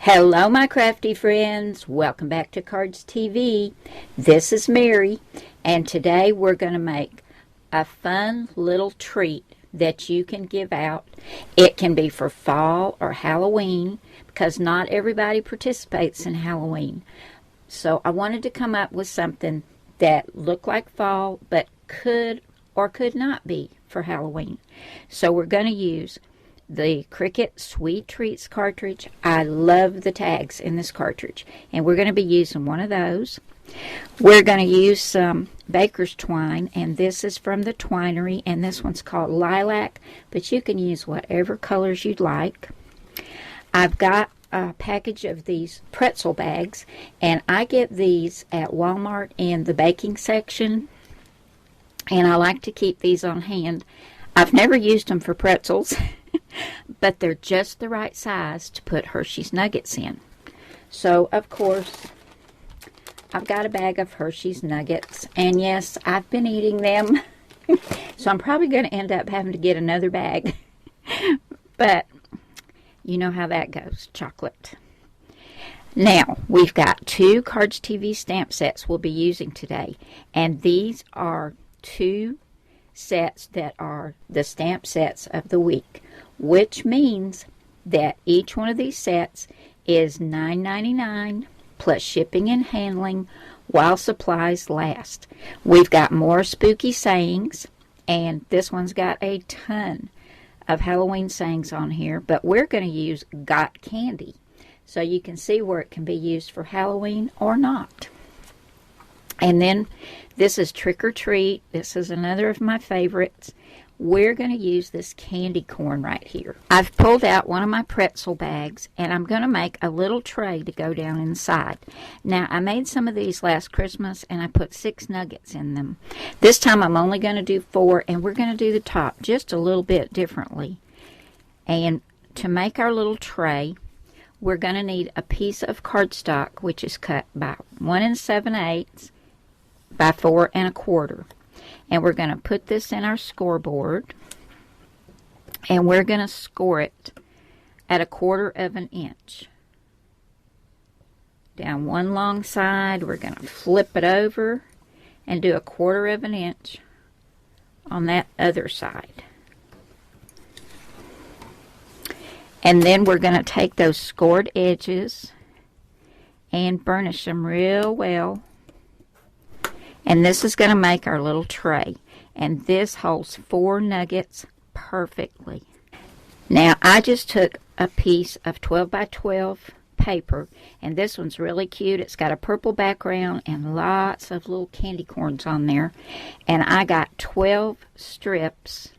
Hello, my crafty friends. Welcome back to Cardz TV. This is Mary, and today we're going to make a fun little treat that you can give out. It can be for fall or Halloween because not everybody participates in Halloween. So I wanted to come up with something that looked like fall but could or could not be for Halloween. So we're going to use the Cricut Sweet Treats cartridge. I love the tags in this cartridge, and we're going to be using one of those. We're going to use some baker's twine, and this is from the Twinery, and this one's called Lilac, but you can use whatever colors you'd like. I've got a package of these Pretzel Bags, and I get these at Walmart in the baking section, and I like to keep these on hand. I've never used them for pretzels, but they're just the right size to put Hershey's Nuggets in. So, of course, I've got a bag of Hershey's Nuggets, and yes, I've been eating them, so I'm probably going to end up having to get another bag, but you know how that goes, chocolate. Now, we've got two Cardz TV stamp sets we'll be using today, and these are two sets that are the stamp sets of the week, which means that each one of these sets is $9.99 plus shipping and handling while supplies last. We've got more spooky sayings, and this one's got a ton of Halloween sayings on here, but we're going to use Got Candy, so you can see where it can be used for Halloween or not. And then this is Trick or Treat. This is another of my favorites. We're going to use this candy corn right here. I've pulled out one of my pretzel bags, and I'm going to make a little tray to go down inside. Now, I made some of these last Christmas, and I put 6 nuggets in them. This time, I'm only going to do 4, and we're going to do the top just a little bit differently. And to make our little tray, we're going to need a piece of cardstock, which is cut by 1 7/8 by 4 1/4. And we're going to put this in our scoreboard, and we're going to score it at 1/4 inch. Down one long side, we're going to flip it over and do 1/4 inch on that other side. And then we're going to take those scored edges and burnish them real well. And this is going to make our little tray. And this holds 4 nuggets perfectly. Now, I just took a piece of 12 by 12 paper. And this one's really cute. It's got a purple background and lots of little candy corns on there. And I got 12 strips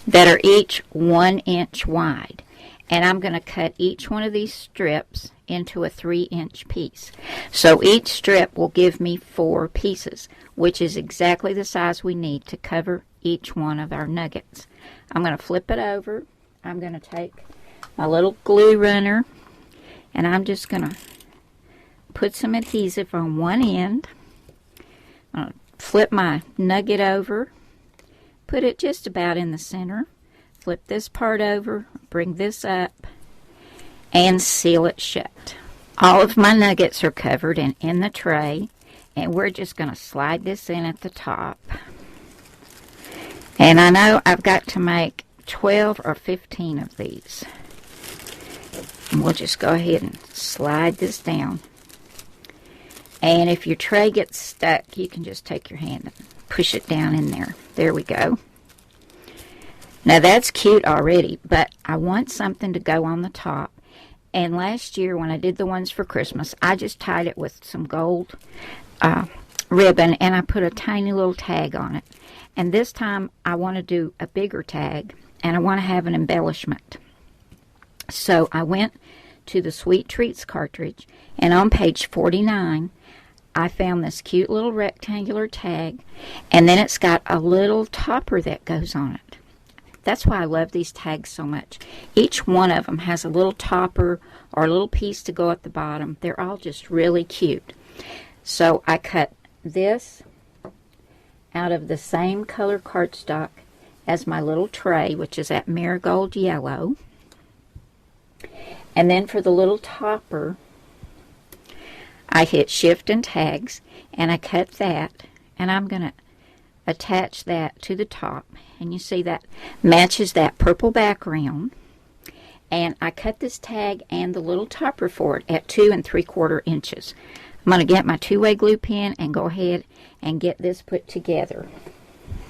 that are each 1 inch wide. And I'm going to cut each one of these strips into a 3-inch piece. So each strip will give me 4 pieces, which is exactly the size we need to cover each one of our nuggets. I'm going to flip it over. I'm going to take my little glue runner, and I'm just going to put some adhesive on one end. I'm going to flip my nugget over, put it just about in the center. Flip this part over, bring this up, and seal it shut. All of my nuggets are covered and in the tray, and we're just going to slide this in at the top. And I know I've got to make 12 or 15 of these. And we'll just go ahead and slide this down. And if your tray gets stuck, you can just take your hand and push it down in there. There we go. Now that's cute already, but I want something to go on the top. And last year when I did the ones for Christmas, I just tied it with some gold ribbon, and I put a tiny little tag on it. And this time I want to do a bigger tag, and I want to have an embellishment. So I went to the Sweet Treats cartridge, and on page 49, I found this cute little rectangular tag, and then it's got a little topper that goes on it. That's why I love these tags so much. Each one of them has a little topper or a little piece to go at the bottom. They're all just really cute. So I cut this out of the same color cardstock as my little tray, which is that marigold yellow. And then for the little topper, I hit Shift and Tags, and I cut that, and I'm going to attach that to the top. And you see that matches that purple background. And I cut this tag and the little topper for it at 2 3/4 inches. I'm going to get my 2-way glue pen and go ahead and get this put together.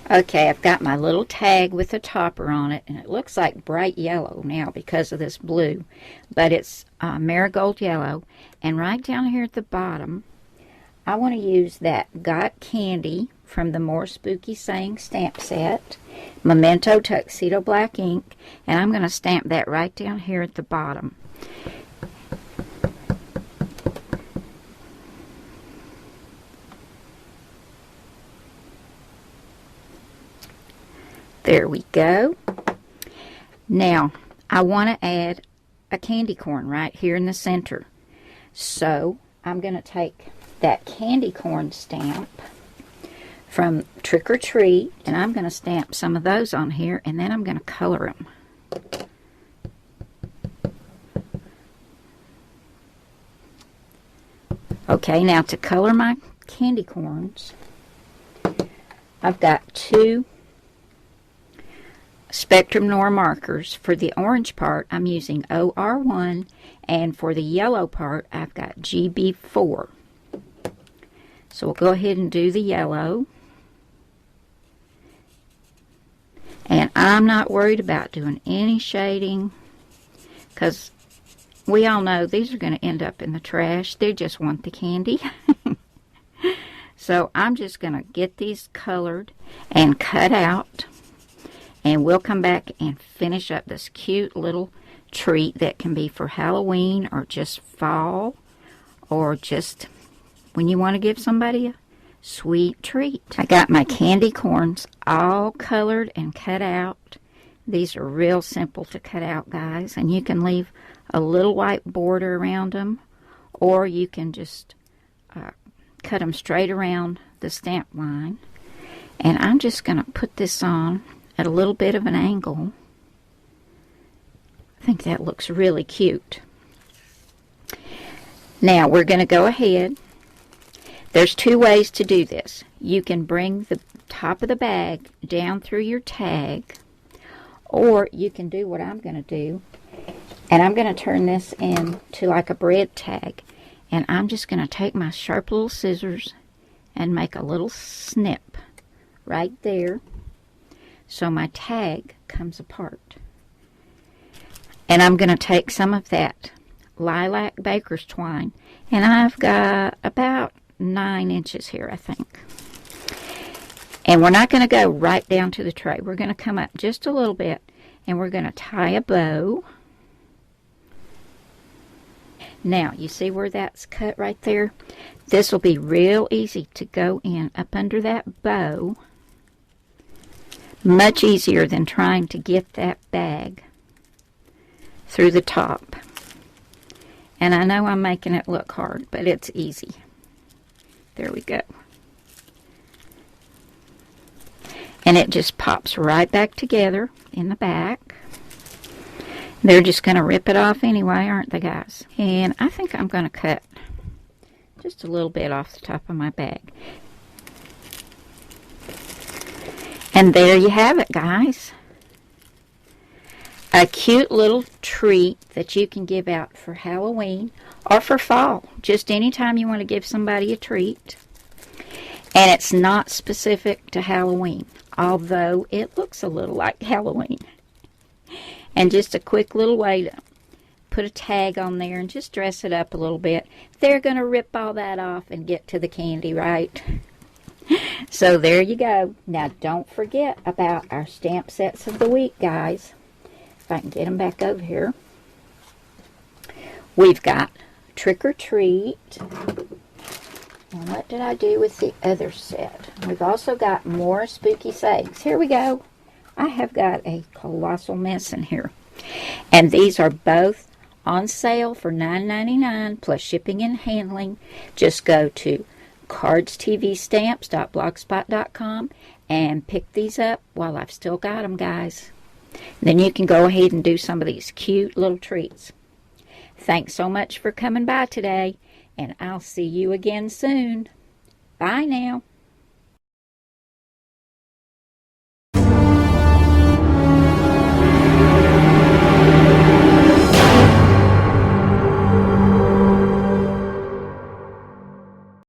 Okay, I've got my little tag with the topper on it, and it looks like bright yellow now because of this blue, but it's marigold yellow. And right down here at the bottom, I want to use that Got Candy from the More Spooky Saying stamp set, Memento Tuxedo Black ink, and I'm going to stamp that right down here at the bottom. There we go. Now, I want to add a candy corn right here in the center. So, I'm going to take that candy corn stamp from Trick or Treat, and I'm going to stamp some of those on here, and then I'm going to color them. Okay, now to color my candy corns, I've got 2 Spectrum Noir markers. For the orange part, I'm using OR1, and for the yellow part, I've got GB4. So we'll go ahead and do the yellow. And I'm not worried about doing any shading, because we all know these are going to end up in the trash. They just want the candy. So I'm just going to get these colored and cut out. And we'll come back and finish up this cute little treat that can be for Halloween or just fall, or just when you want to give somebody a sweet treat. I got my candy corns all colored and cut out. These are real simple to cut out, guys, and you can leave a little white border around them, or you can just cut them straight around the stamp line. And I'm just going to put this on at a little bit of an angle. I think that looks really cute. Now we're going to go ahead. There's 2 ways to do this. You can bring the top of the bag down through your tag, or you can do what I'm going to do, and I'm going to turn this into like a bread tag, and I'm just going to take my sharp little scissors and make a little snip right there, so my tag comes apart. And I'm going to take some of that lilac baker's twine, and I've got about 9 inches here, I think. And we're not going to go right down to the tray. We're going to come up just a little bit, and we're going to tie a bow. Now, you see where that's cut right there? This will be real easy to go in up under that bow. Much easier than trying to get that bag through the top. And I know I'm making it look hard, but it's easy. There we go. And it just pops right back together in the back. They're just going to rip it off anyway, aren't they, guys? And I think I'm going to cut just a little bit off the top of my bag. And there you have it, guys. A cute little treat that you can give out for Halloween or for fall. Just anytime you want to give somebody a treat. And it's not specific to Halloween, although it looks a little like Halloween. And just a quick little way to put a tag on there and just dress it up a little bit. They're going to rip all that off and get to the candy, right? So there you go. Now don't forget about our stamp sets of the week, guys. If I can get them back over here. We've got Trick or Treat. And what did I do with the other set? We've also got more Spooky Sayings. Here we go. I have got a colossal mess in here. And these are both on sale for $9.99 plus shipping and handling. Just go to cardstvstamps.blogspot.com and pick these up while I've still got them, guys. Then you can go ahead and do some of these cute little treats. Thanks so much for coming by today, and I'll see you again soon. Bye now.